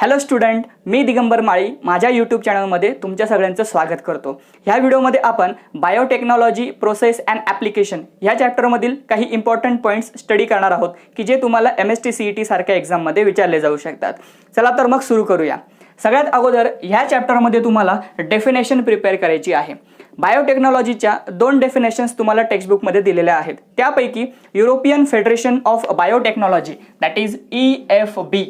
Hello student, मी दिगंबर माळी माझ्या YouTube चॅनलमध्ये तुमच्या सगळ्यांचं स्वागत करतो। ह्या व्हिडिओमध्ये आपण बायोटेक्नॉलॉजी प्रोसेस अँड ॲप्लिकेशन ह्या चॅप्टरमधील काही इम्पॉर्टंट पॉईंट्स स्टडी करणार आहोत की जे तुम्हाला MST CET सारख्या एक्झाममध्ये विचारले जाऊ शकतात। चला तर मग सुरू करूया। सगळ्यात अगोदर ह्या चॅप्टरमध्ये तुम्हाला डेफिनेशन प्रिपेअर करायची आहे। बायोटेक्नॉलॉजीच्या दोन डेफिनेशन्स तुम्हाला टेक्स्टबुकमध्ये दिलेल्या आहेत। त्यापैकी European federation of biotechnology that is EFB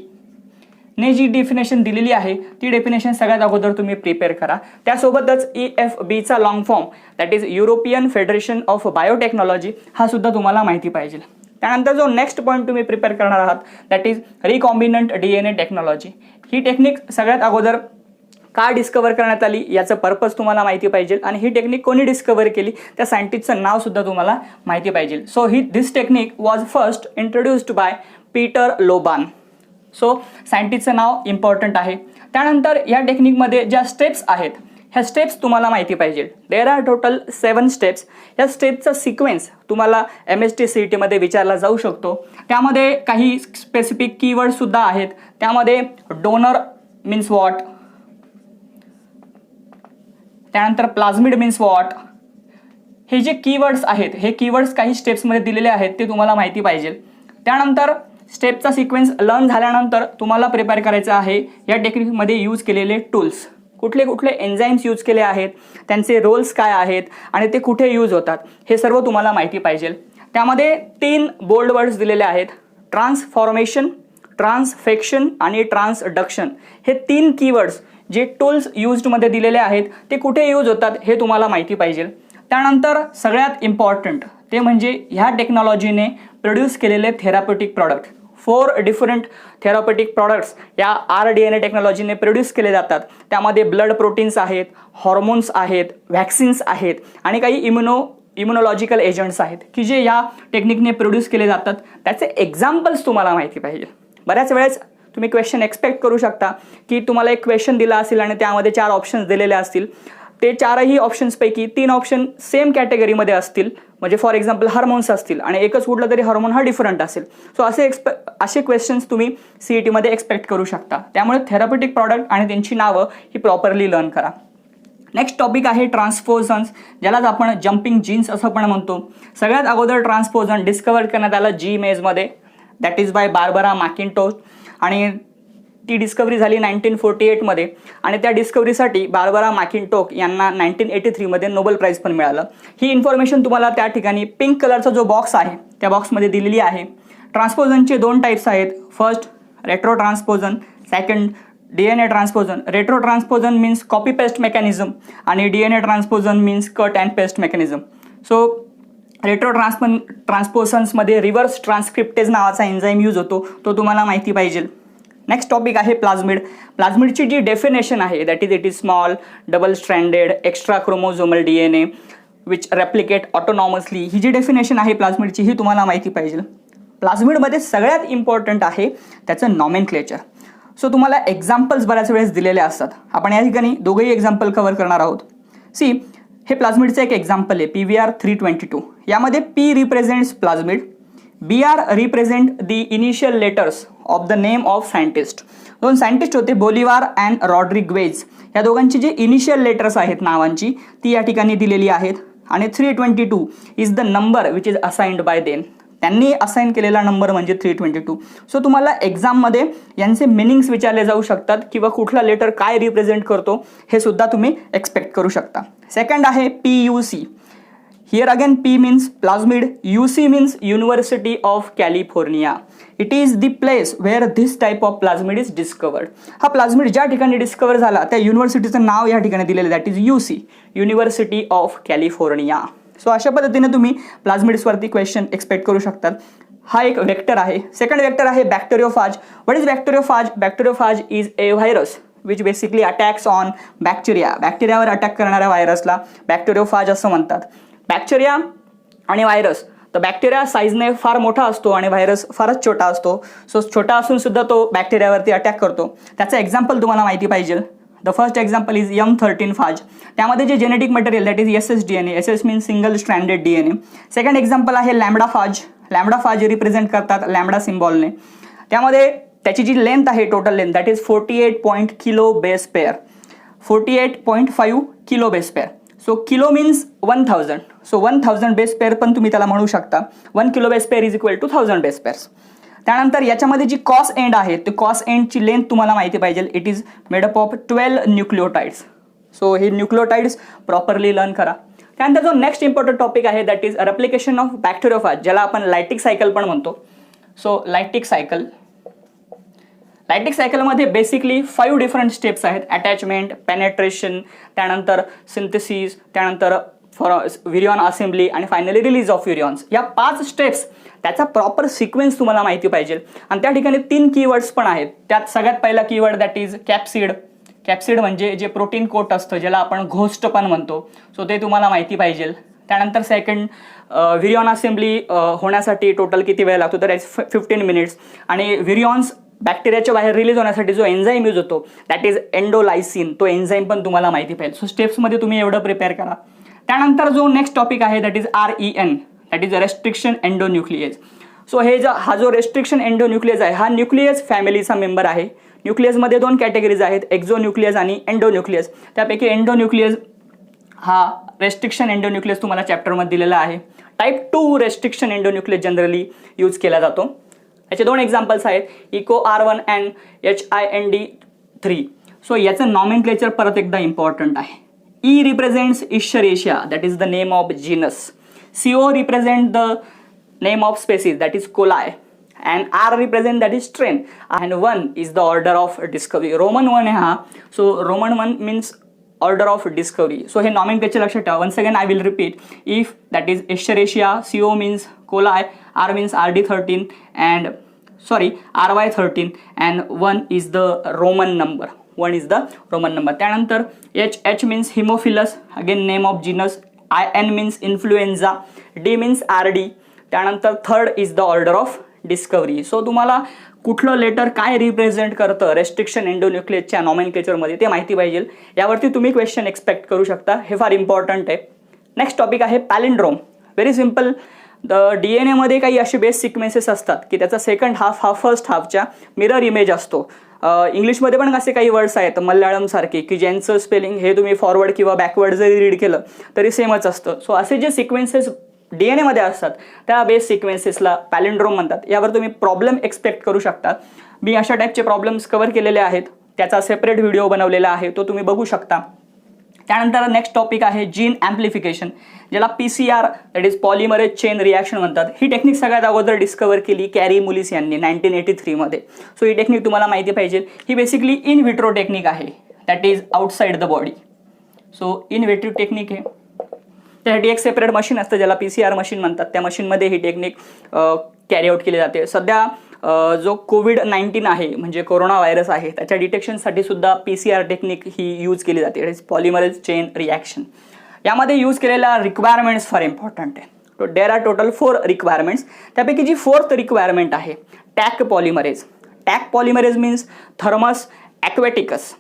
ने जी डेफिनेशन दिलेली आहे ती डेफिनेशन सगळ्यात अगोदर तुम्ही प्रिपेअर करा। त्यासोबतच EFB चा long form that is European federation of biotechnology हा सुद्धा तुम्हाला माहिती पाहिजे। त्यानंतर जो नेक्स्ट पॉईंट तुम्ही प्रिपेअर करणार आहात that is recombinant DNA technology. He technique सगळ्यात अगोदर का डिस्कवर करण्यात आली याचं पर्पज तुम्हाला माहिती पाहिजे आणि ही टेक्निक कोणी डिस्कवर केली त्या सायंटिस्टचं नाव सुद्धा तुम्हाला माहिती पाहिजे। So this technique was first introduced by Peter लोबान। सो सायंटिस्टचं नाव इम्पॉर्टंट आहे। त्यानंतर या टेक्निकमध्ये ज्या स्टेप्स आहेत ह्या स्टेप्स तुम्हाला माहिती पाहिजे। There are total 7 steps. या स्टेप्सचा सिक्वेन्स तुम्हाला MST CET मध्ये विचारला जाऊ शकतो। त्यामध्ये काही स्पेसिफिक कीवर्ड सुद्धा आहेत। त्यामध्ये डोनर मीन्स व्हॉट, त्यानंतर प्लाझमिड मीन्स व्हॉट, हे जे कीवर्ड्स आहेत हे कीवर्ड्स काही स्टेप्समध्ये दिलेले आहेत ते तुम्हाला माहिती पाहिजे। त्यानंतर स्टेपचा सिक्वेन्स लर्न झाल्यानंतर तुम्हाला प्रिपेअर करायचं आहे या टेक्निकमध्ये यूज केलेले टूल्स, कुठले कुठले एन्झाईम्स यूज केले आहेत, त्यांचे रोल्स काय आहेत आणि ते कुठे यूज होतात हे सर्व तुम्हाला माहिती पाहिजे। त्यामध्ये 3 बोल्ड वर्ड्स दिलेले आहेत, ट्रान्सफॉर्मेशन, ट्रान्सफेक्शन आणि ट्रान्सडक्शन। हे 3 कीवर्ड्स जे टूल्स यूज्डमध्ये दिलेले आहेत ते कुठे यूज होतात हे तुम्हाला माहिती पाहिजे। त्यानंतर सगळ्यात इम्पॉर्टंट ते म्हणजे ह्या टेक्नॉलॉजीने प्रोड्यूस केलेले therapeutic product. 4 different therapeutic products या rDNA टेक्नॉलॉजीने प्रोड्यूस केले जातात। त्यामध्ये ब्लड प्रोटीन्स आहेत, हॉर्मोन्स आहेत, व्हॅक्सिन्स आहेत आणि काही इम्युनॉलॉजिकल एजंट्स आहेत की जे या टेक्निकने प्रोड्यूस केले जातात। त्याचे एक्झाम्पल्स तुम्हाला माहिती पाहिजे। बऱ्याच वेळेस तुम्ही क्वेश्चन एक्सपेक्ट करू शकता की तुम्हाला एक क्वेश्चन दिला असेल आणि त्यामध्ये 4 ऑप्शन्स दिलेले असतील, ते 4ही ऑप्शन्सपैकी 3 ऑप्शन सेम कॅटेगरीमध्ये असतील, म्हणजे फॉर एक्झाम्पल हार्मोन्स असतील आणि एकच कुठला तरी हार्मोन हा डिफरंट असेल। सो असे क्वेश्चन्स तुम्ही CET मध्ये एक्सपेक्ट करू शकता। त्यामुळे थेराप्युटिक प्रॉडक्ट आणि त्यांची नावं ही प्रॉपरली लर्न करा। नेक्स्ट टॉपिक आहे ट्रान्सपोझन्स, ज्यालाच आपण जम्पिंग जीन्स असं पण म्हणतो। सगळ्यात अगोदर ट्रान्सपोझन डिस्कवर करण्यात आलं GMA's that is by Barbara McIntosh आणि ती डिस्कवरी झाली 1948 मध्ये आणि त्या डिस्कवरीसाठी बार्बरा मॅकिंटोक यांना 1983 मध्ये नोबेल प्राइज पण मिळालं। ही इन्फॉर्मेशन तुम्हाला त्या ठिकाणी पिंक कलरचा जो बॉक्स आहे त्या बॉक्समध्ये दिलेली आहे। ट्रान्सपोझनचे 2 टाइप्स आहेत, first retro transposon, second DNA transposon. Retro transposon means copy paste mechanism आणि DNA transposon means cut and paste mechanism. So retro ट्रान्सपोझन्समध्ये रिव्हर्स ट्रान्सक्रिप्टेज नावाचा एन्झाईम यूज होतो, तो तुम्हाला माहिती पाहिजे। नेक्स्ट टॉपिक आहे प्लाझमिड। प्लाझमिडची जी डेफिनेशन आहे that is it is small double stranded extra chromosomal DNA which replicate autonomously. ही जी डेफिनेशन आहे प्लाझमिडची ही तुम्हाला माहिती पाहिजे। प्लाझमिडमध्ये सगळ्यात इम्पॉर्टंट आहे त्याचं नॉमेनक्लेचर। सो तुम्हाला एक्झाम्पल्स बऱ्याच वेळेस दिलेले असतात। आपण या ठिकाणी दोघंही एक्झाम्पल कव्हर करणार आहोत। सी, हे प्लाझमिडचं एक एक्झाम्पल आहे PVR 322। यामध्ये P represents plasmid, BR represent the initial letters of the name of scientist. 2 scientist होते, बोलिवार अँड रॉड्रिग्वेज। या दोघांची जे इनिशियल लेटर्स आहेत नावांची ती या ठिकाणी दिलेली आहेत आणि 322 is the number which is assigned bye them. त्यांनी असाइन केलेला नंबर म्हणजे 322। सो तुम्हाला एक्झाममध्ये यांचे मिनिंग्स विचारले जाऊ शकतात किंवा कुठला लेटर काय रिप्रेझेंट करतो हे सुद्धा तुम्ही एक्सपेक्ट करू शकता। सेकंड आहे PUC। Here again P means plasmid, UC means University of California. It is the place where this type of plasmid is discovered. हा प्लाझमिड ज्या ठिकाणी डिस्कवर झाला त्या युनिव्हर्सिटीचं नाव या ठिकाणी दिलेलं that is UC, university of California. So अशा पद्धतीने तुम्ही प्लाझमिड्सवरती क्वेश्चन एक्सपेक्ट करू शकतात। हा एक वेक्टर आहे। सेकंड वेक्टर आहे bacteriophage. What is bacteriophage? Bacteriophage is a virus which basically attacks on bacteria. बॅक्टेरियावर अटॅक करणाऱ्या व्हायरसला बॅक्टेरियोफाज असं म्हणतात। बॅक्टेरिया आणि व्हायरस, तर बॅक्टेरिया साईजने फार मोठा असतो आणि व्हायरस फारच छोटा असतो। सो छोटा असून सुद्धा तो बॅक्टेरियावरती अटॅक करतो। त्याचं एक्झाम्पल तुम्हाला माहिती पाहिजे। The first example is M13 फाज। त्यामध्ये जे genetic material that is SS DNA, SS means single stranded DNA। Second example आहे लॅम्बडा फाज। लॅम्बडा फाज रिप्रेझेंट करतात लॅम्बडा सिम्बॉलने। त्यामध्ये त्याची जी लेंथ आहे total length that is 48 kilo base pair, 48.5 kilo base pair. So kilo means 1000. So 1000 base pair पण तुम्ही त्याला म्हणू शकता. 1 kilo base pair is equal to 1000 base pairs. त्यानंतर याच्यामध्ये जी कॉस एंड आहे ते कॉस एंडची लेंथ तुम्हाला माहिती पाहिजे. It is made up of 12 nucleotides. So हे न्यूक्लिओटाइड्स प्रॉपरली लर्न करा. त्यानंतर जो नेक्स्ट इम्पॉर्टंट टॉपिक आहे that is replication of bacteriophage, ज्याला आपण लायटिक सायकल पण म्हणतो. सो लायटिक सायकलमध्ये बेसिकली 5 डिफरंट स्टेप्स आहेत. अटॅचमेंट, पेनेट्रेशन, त्यानंतर सिंथेसिस, त्यानंतर व्हिरियॉन असेंब्ली आणि फायनली रिलीज ऑफ व्हिरियॉन्स. या 5 स्टेप्स त्याचा प्रॉपर सिक्वेन्स तुम्हाला माहिती पाहिजे. आणि त्या ठिकाणी 3 कीवर्ड्स पण आहेत. त्यात सगळ्यात पहिला keyword that is capsid. Capsid म्हणजे जे प्रोटीन कोट असतं ज्याला आपण घोस्ट पण म्हणतो. सो ते तुम्हाला माहिती पाहिजे. त्यानंतर सेकंड व्हिरियॉन असेंब्ली होण्यासाठी टोटल किती वेळ लागतो तर 15 मिनिट्स. आणि व्हिरियॉन्स बॅक्टेरियाच्या बाहेर रिलीज होण्यासाठी जो एन्झाईम यूज होतो दॅट इज एंडोलायसिन, तो एन्झाईम पण तुम्हाला माहिती पाहिजे. सो स्टेप्समध्ये तुम्ही एवढं प्रिपेअर करा. त्यानंतर जो नेक्स्ट टॉपिक आहे that is REN, that is restriction endonuclease. So हा जो रेस्ट्रिक्शन एंडोन्यूक्लिएज आहे हा न्यूक्लियस फॅमिलीचा मेंबर आहे. न्यूक्लियसमध्ये 2 कॅटेगरीज आहेत, एक्झोन्यूक्लियस आणि एंडोन्यूक्लियस. त्यापैकी एंडोन्यूक्लियस हा रेस्ट्रिक्शन एंडोन्यूक्लियस तुम्हाला चॅप्टरमध्ये दिलेला आहे. Type 2 restriction endonuclease generally use केला जातो. याचे 2 एक्झाम्पल्स आहेत, eco R1 and HIND3. So याचं नॉमेनक्लेचर परत एकदा इम्पॉर्टंट आहे. E represents इश्चरेशिया, that is the name of genus. CO represent the name of spaces, that is coli. and R represent that is strain, and 1 is the order of discovery. Roman 1 आहे हा. So Roman 1 means order of discovery. So हे nomenclature लक्षात ठेवा. Once again I will repeat. If that is Escherichia, CO means coli, R means RD13 and RY13 and 1 is the Roman number. 1 is the Roman number. त्यानंतर H means Haemophilus, again name of genus. N means influenza, D means RD. त्यानंतर third is the order of discovery. So तुम्हाला कुठलं letter काय represent करतं restriction एंडोन्यूक्लियसच्या नॉमेनक्लेचरमध्ये ते माहिती पाहिजे. यावरती तुम्ही क्वेश्चन एक्सपेक्ट करू शकता. हे फार इम्पॉर्टंट आहे. नेक्स्ट टॉपिक आहे पॅलिंड्रोम. Very simple. DNA मध्ये काही असे बेस सिक्वेन्सेस असतात की त्याचा सेकंड हाफ हा फर्स्ट हाफच्या मिरर इमेज असतो. इंग्लिशमध्ये पण असे काही वर्ड्स आहेत मल्याळम सारखे की ज्यांचं स्पेलिंग हे तुम्ही फॉरवर्ड किंवा बॅकवर्ड जरी रीड केलं तरी सेमच असतं. सो असे जे सिक्वेन्सेस DNA मध्ये असतात त्या बेस सिक्वेन्सेसला पॅलिंड्रोम म्हणतात. यावर तुम्ही प्रॉब्लेम एक्सपेक्ट करू शकता. मी अशा टाईपचे प्रॉब्लेम्स कव्हर केलेले आहेत. त्याचा सेपरेट व्हिडिओ बनवलेला आहे, तो तुम्ही बघू शकता. त्यानंतर नेक्स्ट टॉपिक आहे जीन ॲम्प्लिफिकेशन, ज्याला PCR that is polymerase chain reaction म्हणतात. ही टेक्निक सगळ्यात अगोदर डिस्कवर केली कॅरी मुलिस यांनी 1983 मध्ये. सो ही टेक्निक तुम्हाला माहिती पाहिजे. ही बेसिकली इन व्हिट्रो टेक्निक आहे, that is outside the body. So in vitro technique आहे. त्यासाठी एक सेपरेट मशीन असतं ज्याला PCR मशीन म्हणतात. त्या मशीनमध्ये ही टेक्निक कॅरी आउट केली जाते. सध्या जो COVID-19 आहे म्हणजे कोरोना व्हायरस आहे त्याच्या डिटेक्शनसाठी सुद्धा PCR टेक्निक ही यूज केली जाते. It is polymerase chain reaction. यामध्ये यूज केलेल्या रिक्वायरमेंट्स फार इम्पॉर्टंट आहे. There are total 4 requirements. त्यापैकी जी 4th रिक्वायरमेंट आहे Taq polymerase. Taq polymerase means Thermus aquaticus.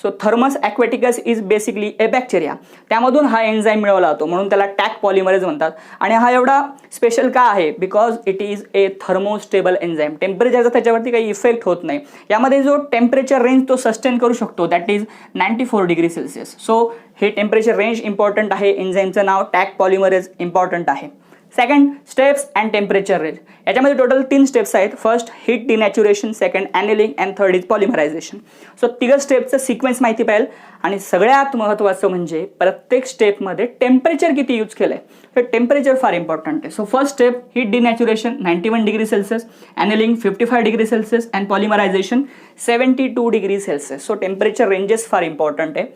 So Thermus aquaticus is basically a bacteria. त्यामधून हा एन्झाईम मिळवला जातो म्हणून त्याला टॅक पॉलिमरेज म्हणतात. आणि हा एवढा स्पेशल का आहे because it is a thermostable enzyme. टेम्परेचरचा त्याच्यावरती काही इफेक्ट होत नाही. यामध्ये जो टेम्परेचर रेंज तो सस्टेन करू शकतो that is 94 degree Celsius. So हे टेम्परेचर रेंज इम्पॉर्टंट आहे. एन्झाईमचं नाव टॅक पॉलिमरेज इम्पॉर्टंट आहे. Second steps and temperature range. याच्यामध्ये टोटल 3 स्टेप्स आहेत. First heat denaturation, second annealing and third is polymerization. So 3 स्टेपचं सिक्वेन्स माहिती पाहिजे. आणि सगळ्यात महत्त्वाचं म्हणजे प्रत्येक स्टेपमध्ये टेम्परेचर किती यूज केलं आहे. तर टेम्परेचर फार इम्पॉर्टंट आहे. So first step heat denaturation 91 degree Celsius, annealing 55 degree Celsius and polymerization 72 degree Celsius. So temperature ranges फार इम्पॉर्टंट आहे.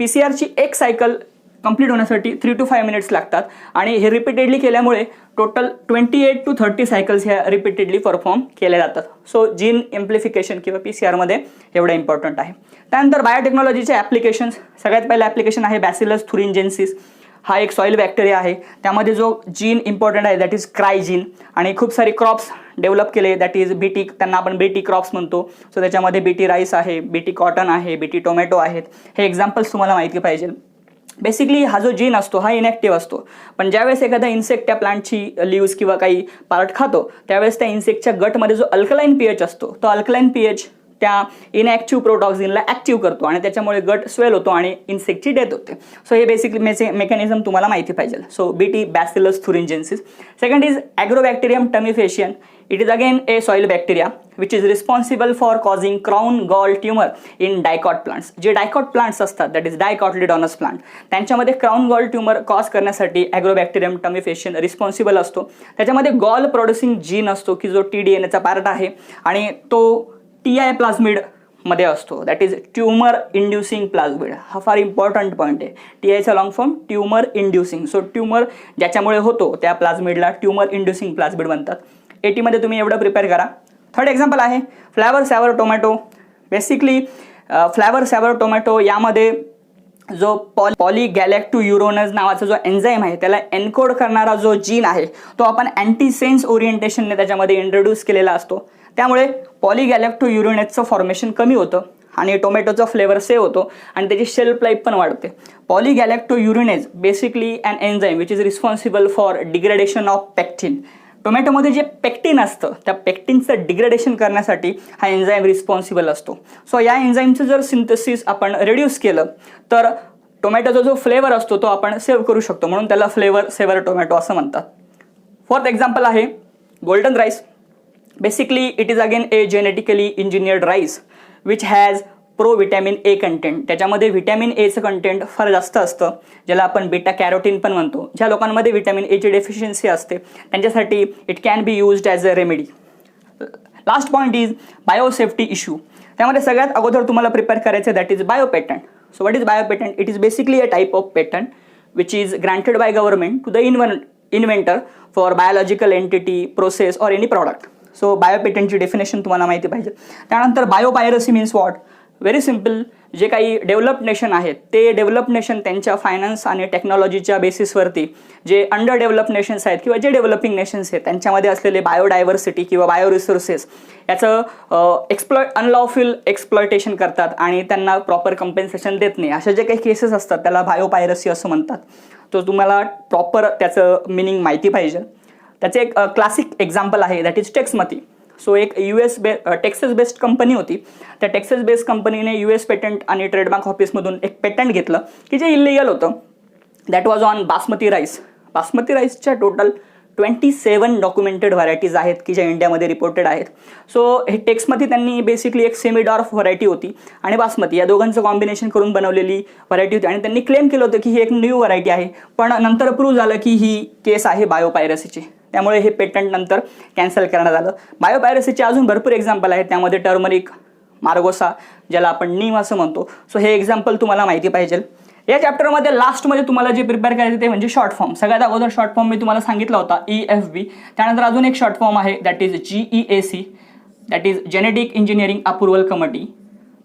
PCRची एक सायकल कंप्लीट होण्यासाठी 3 to 5 मिनिट्स लागतात आणि हे रिपीटेडली केल्यामुळे टोटल 28 to 30 सायकल्स ह्या रिपीटेडली परफॉर्म केल्या जातात. सो जीन एम्प्लिफिकेशन किंवा PCRमध्ये एवढं इम्पॉर्टंट आहे. त्यानंतर बायोटेक्नॉलॉजीचे ॲप्लिकेशन्स. सगळ्यात पहिलं ॲप्लिकेशन आहे बॅसिलस थुरिंजेन्सिस. हा एक सॉईल बॅक्टेरिया आहे. त्यामध्ये जो जीन इम्पॉर्टंट आहे दॅट इज क्रायजीन. आणि खूप सारे क्रॉप्स डेव्हलप केले दॅट इज BT. त्यांना आपण BT क्रॉप्स म्हणतो. सो त्याच्यामध्ये BT राईस आहे, BT कॉटन आहे, BT टोमॅटो आहेत. हे एक्झाम्पल्स तुम्हाला माहिती पाहिजे. बेसिकली हा जो जीन असतो हा इनॅक्टिव्ह असतो, पण ज्यावेळेस एखादा इन्सेक्ट त्या प्लांटची लीव्स किंवा काही पार्ट खातो त्यावेळेस त्या इन्सेक्टच्या गटमध्ये जो अल्कलाईन पीएच असतो तो अल्कलाईन पीएच त्या इनॅक्टिव्ह प्रोटॉक्झिनला ॲक्टिव्ह करतो आणि त्याच्यामुळे गट स्वेल होतो आणि इन्सेक्टची डेथ होते. सो हे बेसिकली मेकॅनिझम तुम्हाला माहिती पाहिजे. So BT bacillus thuringiensis. Second is agrobacterium tumefaciens. It is again a soil bacteria which is responsible for causing crown gall tumor in dicot plants. जे dicot plants असतात that is dicotyledonous plant, त्यांच्यामध्ये crown gall tumor cause करण्यासाठी agrobacterium टमिफेशियन responsible असतो. त्याच्यामध्ये gall producing gene असतो की जो TDNA चा पार्ट आहे आणि तो TI प्लाझ्मिड मध्ये असतो, that is tumor inducing plasmid. हा फार इम्पॉर्टंट पॉईंट आहे. TIचा long form tumor inducing. So tumor ज्याच्यामुळे होतो त्या प्लाझ्मिडला ट्युमर इंड्युसिंग प्लाझ्मिड म्हणतात. 80 मध्ये तुम्ही एवढं प्रिपेअर करा. थर्ड एक्झाम्पल आहे Flavr Savr tomato. Basically Flavr Savr tomato यामध्ये जो पॉलीगॅलॅक्टोयुरोनज नावाचा जो एन्झाईम आहे त्याला एन्कोड करणारा जो जीन आहे तो आपण अँटीसेन्स ओरिएंटेशनने त्याच्यामध्ये इंट्रोड्यूस केलेला असतो. त्यामुळे पॉलीगॅलॅक्टोयुरोनेजचं फॉर्मेशन कमी होतं आणि टोमॅटोचा फ्लेवर सेव्ह होतो आणि त्याची शेल्फ लाईफ पण वाढते. Polygalacturonase basically an enzyme which is responsible for degradation of pectin. टोमॅटोमध्ये जे पेक्टिन असतं त्या पेक्टिनचं डिग्रेडेशन करण्यासाठी हा एन्झाईम रिस्पॉन्सिबल असतो. सो या एन्झाईमचं जर सिंथेसिस आपण रिड्यूस केलं तर टोमॅटोचा जो फ्लेवर असतो तो आपण सेव्ह करू शकतो, म्हणून त्याला फ्लेवर सेवर टोमॅटो असं म्हणतात. फोर्थ एक्झाम्पल आहे golden rice. Basically it is again A genetically engineered rice which has pro vitamin a content. त्याच्यामध्ये व्हिटॅमिन एचं कंटेंट फार जास्त असतं, ज्याला आपण बीटा कॅरोटीन पण म्हणतो. ज्या लोकांमध्ये व्हिटॅमिन एची डेफिशियन्सी असते त्यांच्यासाठी it can be used as a remedy. Last point is biosafety issue. त्यामध्ये सगळ्यात अगोदर तुम्हाला प्रिपेअर करायचं that is biopatent. So what is biopatent? It is basically a type of patent which is granted by government to the inventor for biological entity, process or any product. So बायोपेटंटची definition तुम्हाला माहिती पाहिजे. त्यानंतर biopiracy means what? Very simple. जे काही developed nation आहेत ते developed nation त्यांच्या फायनान्स आणि टेक्नॉलॉजीच्या बेसिसवरती जे अंडर डेव्हलप नेशन्स आहेत किंवा जे डेव्हलपिंग नेशन्स आहेत त्यांच्यामध्ये असलेले बायोडायव्हर्सिटी किंवा बायो रिसोर्सेस याचं अनलॉफुल एक्सप्लॉयटेशन करतात आणि त्यांना प्रॉपर कम्पेन्सेशन देत नाही. अशा जे काही केसेस असतात त्याला बायोपायरसी असं म्हणतात. तो तुम्हाला प्रॉपर त्याचं मिनिंग माहिती पाहिजे. त्याचे एक क्लासिक एक्झाम्पल आहे दॅट इज टेक्समती. सो एक टेक्सास बेस्ड कंपनी होती. त्या टेक्सास बेस्ड कंपनीने US पेटंट आणि ट्रेडमार्क ऑफिसमधून एक पेटंट घेतलं की जे इलिगल होतं. That was on basmati rice. Basmati राईसच्या टोटल 27 डॉक्युमेंटेड व्हरायटीज आहेत की ज्या इंडियामध्ये रिपोर्टेड आहेत. सो हे टेक्समध्ये त्यांनी बेसिकली एक सेमी डॉर्फ व्हरायटी होती आणि बासमती या दोघांचं कॉम्बिनेशन करून बनवलेली व्हरायटी होती आणि त्यांनी क्लेम केलं होतं की ही एक न्यू व्हरायटी आहे, पण नंतर प्रूव्ह झालं की ही केस आहे बायोपायरसीची. त्यामुळे हे पेटंट नंतर कॅन्सल करण्यात आलं. बायोपायरसीचे अजून भरपूर एक्झाम्पल आहेत. त्यामध्ये टर्मरिक, मार्गोसा ज्याला आपण नीम असं म्हणतो. सो हे एक्झाम्पल तुम्हाला माहिती पाहिजे. या चॅप्टरमध्ये लास्टमध्ये तुम्हाला जे प्रिपेअर करायचं ते म्हणजे शॉर्ट फॉर्म. सगळ्यात अगोदर शॉर्ट फॉर्म मी तुम्हाला सांगितला होता EFB. त्यानंतर अजून एक शॉर्ट फॉर्म आहे that is GEAC, that is genetic engineering approval committee.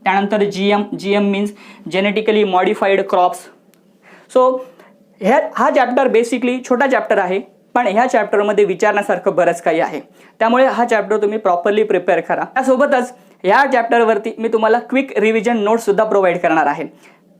त्यानंतर GM means genetically modified crops. So हा चॅप्टर बेसिकली छोटा चॅप्टर आहे, पण ह्या चॅप्टरमध्ये विचारण्यासारखं बरंच काही आहे. त्यामुळे हा चॅप्टर तुम्ही प्रॉपरली प्रिपेअर करा. त्यासोबतच ह्या चॅप्टरवरती मी तुम्हाला क्विक रिव्हिजन नोट्ससुद्धा प्रोव्हाइड करणार आहे.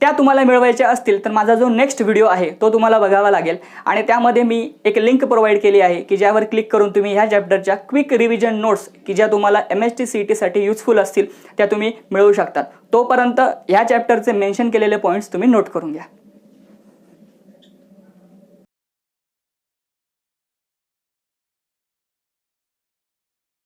त्या तुम्हाला मिळवायच्या असतील तर माझा जो नेक्स्ट व्हिडिओ आहे तो तुम्हाला बघावा लागेल आणि त्यामध्ये मी एक लिंक प्रोव्हाइड केली आहे की ज्यावर क्लिक करून तुम्ही ह्या चॅप्टरच्या क्विक रिव्हिजन नोट्स की ज्या तुम्हाला MST CET युजफुल असतील त्या तुम्ही मिळवू शकतात. तोपर्यंत ह्या चॅप्टरचे मेन्शन केलेले पॉईंट्स तुम्ही नोट करून घ्या.